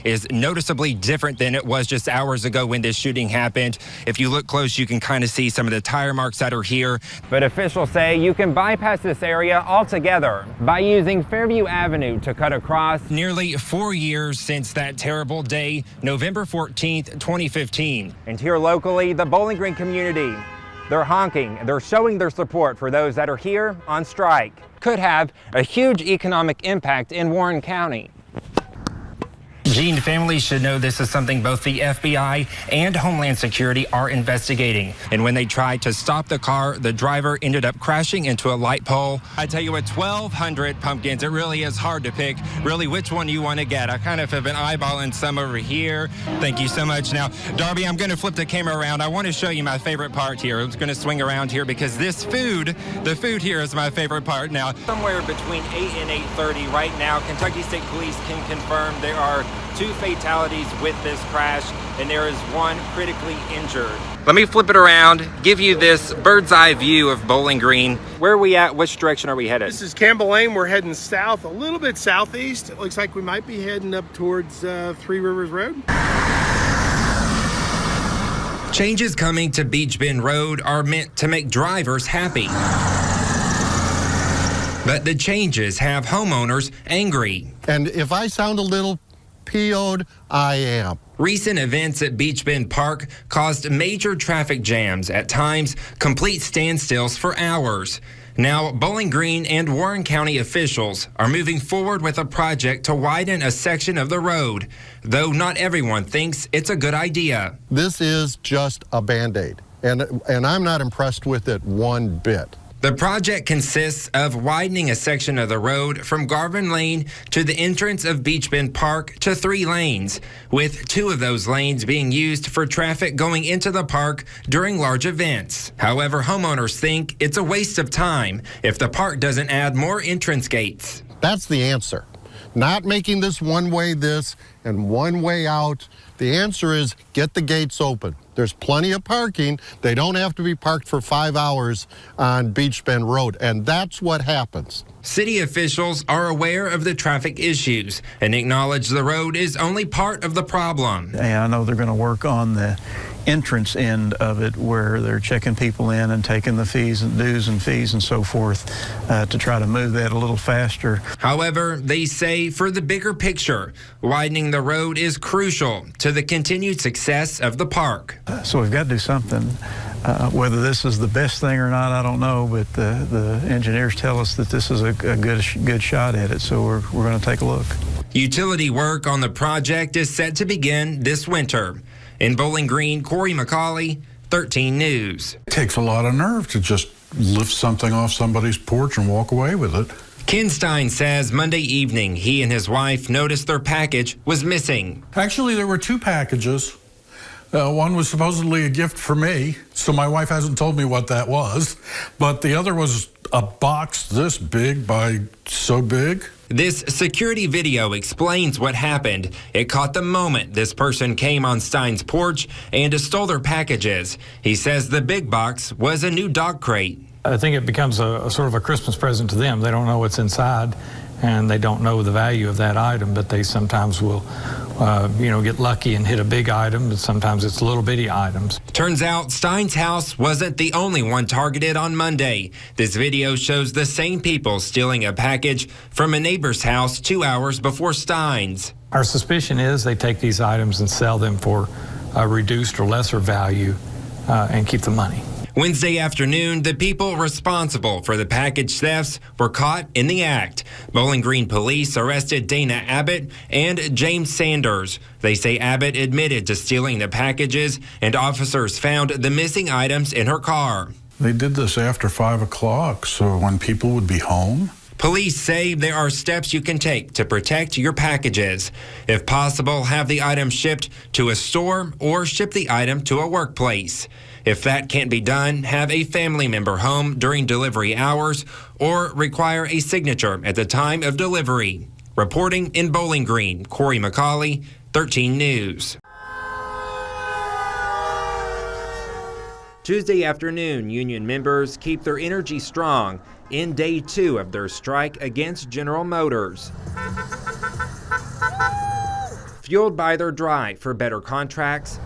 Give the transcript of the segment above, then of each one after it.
is noticeably different than it was just hours ago when this shooting happened. If you look close, you can kind of see some of the tire marks that are here. But officials say you can bypass this area altogether by using Fairview Avenue to cut across. Nearly 4 years since that terrible day, November 14th, 2015. And here locally, the Bowling Green community, they're honking. They're showing their support for those that are here on strike. Could have a huge economic impact in Warren County. Gene, families should know this is something both the FBI and Homeland Security are investigating. And when they tried to stop the car, the driver ended up crashing into a light pole. I tell you what, 1,200 pumpkins. It really is hard to pick really which one you want to get. I kind of have been eyeballing some over here. Thank you so much. Now, Darby, I'm going to flip the camera around. I want to show you my favorite part here. I'm going to swing around here because this food, the food here is my favorite part. Now, somewhere between 8 and 8:30 right now, Kentucky State Police can confirm there are 2 fatalities with this crash, and there is 1 critically injured. Let me flip it around, give you this bird's eye view of Bowling Green. Where are we at? Which direction are we headed? This is Campbell Lane. We're heading south, a little bit southeast. It looks like we might be heading up towards Three Rivers Road. Changes coming to Beach Bend Road are meant to make drivers happy. But the changes have homeowners angry. And if I sound a little PO'd, I am. Recent events at Beach Bend Park caused major traffic jams, at times complete standstills for hours. Now, Bowling Green and Warren County officials are moving forward with a project to widen a section of the road, though not everyone thinks it's a good idea. This is just a Band-Aid, and I'm not impressed with it one bit. The project consists of widening a section of the road from Garvin Lane to the entrance of Beach Bend Park to 3 lanes, with 2 of those lanes being used for traffic going into the park during large events. However, homeowners think it's a waste of time if the park doesn't add more entrance gates. That's the answer. Not making this one way this and one way out. The answer is get the gates open. There's plenty of parking. They don't have to be parked for 5 hours on Beach Bend Road, and that's what happens. City officials are aware of the traffic issues and acknowledge the road is only part of the problem. And I know they're going to work on the entrance end of it where they're checking people in and taking the fees and dues and fees and so forth to try to move that a little faster. However, they say for the bigger picture, widening the road is crucial to the continued success of the park. So we've got to do something. Whether this is the best thing or not, I don't know, but the engineers tell us that this is a good shot at it, so we're going to take a look. Utility work on the project is set to begin this winter. In Bowling Green, Cory McCauley, 13 News. It takes a lot of nerve to just lift something off somebody's porch and walk away with it. Ken Stein says Monday evening he and his wife noticed their package was missing. Actually, there were 2 packages. One was supposedly a gift for me, so my wife hasn't told me what that was. But the other was a box this big by so big. This security video explains what happened. It caught the moment this person came on Stein's porch and stole their packages. He says the big box was a new dog crate. I think it becomes a sort of a Christmas present to them. They don't know what's inside, and they don't know the value of that item, but they sometimes will get lucky and hit a big item, but sometimes it's little bitty items. Turns out Stein's house wasn't the only one targeted on Monday. This video shows the same people stealing a package from a neighbor's house 2 hours before Stein's. Our suspicion is they take these items and sell them for a reduced or lesser value and keep the money. Wednesday afternoon, the people responsible for the package thefts were caught in the act. Bowling Green police arrested Dana Abbott and James Sanders. They say Abbott admitted to stealing the packages, and officers found the missing items in her car. They did this after 5 o'clock, so when people would be home. Police say there are steps you can take to protect your packages. If possible, have the item shipped to a store or ship the item to a workplace. If that can't be done, have a family member home during delivery hours or require a signature at the time of delivery. Reporting in Bowling Green, Cory McCauley, 13 News. Tuesday afternoon, union members keep their energy strong in day 2 of their strike against General Motors. Fueled by their drive for better contracts,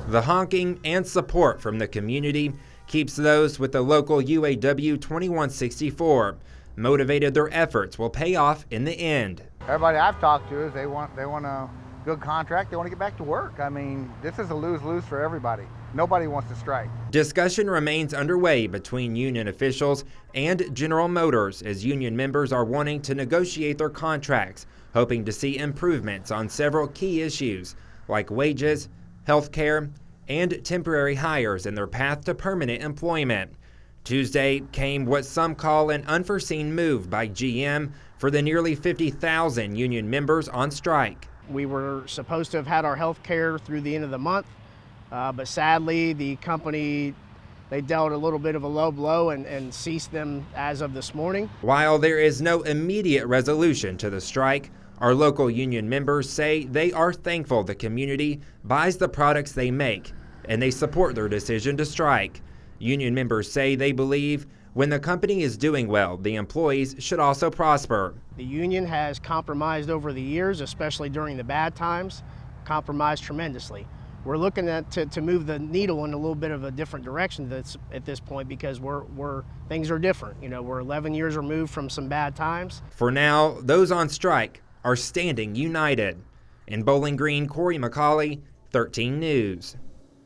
the honking and support from the community keeps those with the local UAW 2164 motivated. Their efforts will pay off in the end. Everybody I've talked to is they want a good contract. They want to get back to work. I mean, this is a lose-lose for everybody. Nobody wants to strike. Discussion remains underway between union officials and General Motors as union members are wanting to negotiate their contracts, hoping to see improvements on several key issues like wages, health care, and temporary hires in their path to permanent employment. Tuesday came what some call an unforeseen move by GM for the nearly 50,000 union members on strike. We were supposed to have had our health care through the end of the month, but sadly the company, they dealt a little bit of a low blow and ceased them as of this morning. While there is no immediate resolution to the strike, our local union members say they are thankful the community buys the products they make, and they support their decision to strike. Union members say they believe when the company is doing well, the employees should also prosper. The union has compromised over the years, especially during the bad times, compromised tremendously. We're looking to move the needle in a little bit of a different direction at this point because things are different. You know, we're 11 years removed from some bad times. For now, those on strike are standing united. In Bowling Green, Cory McCauley, 13 News.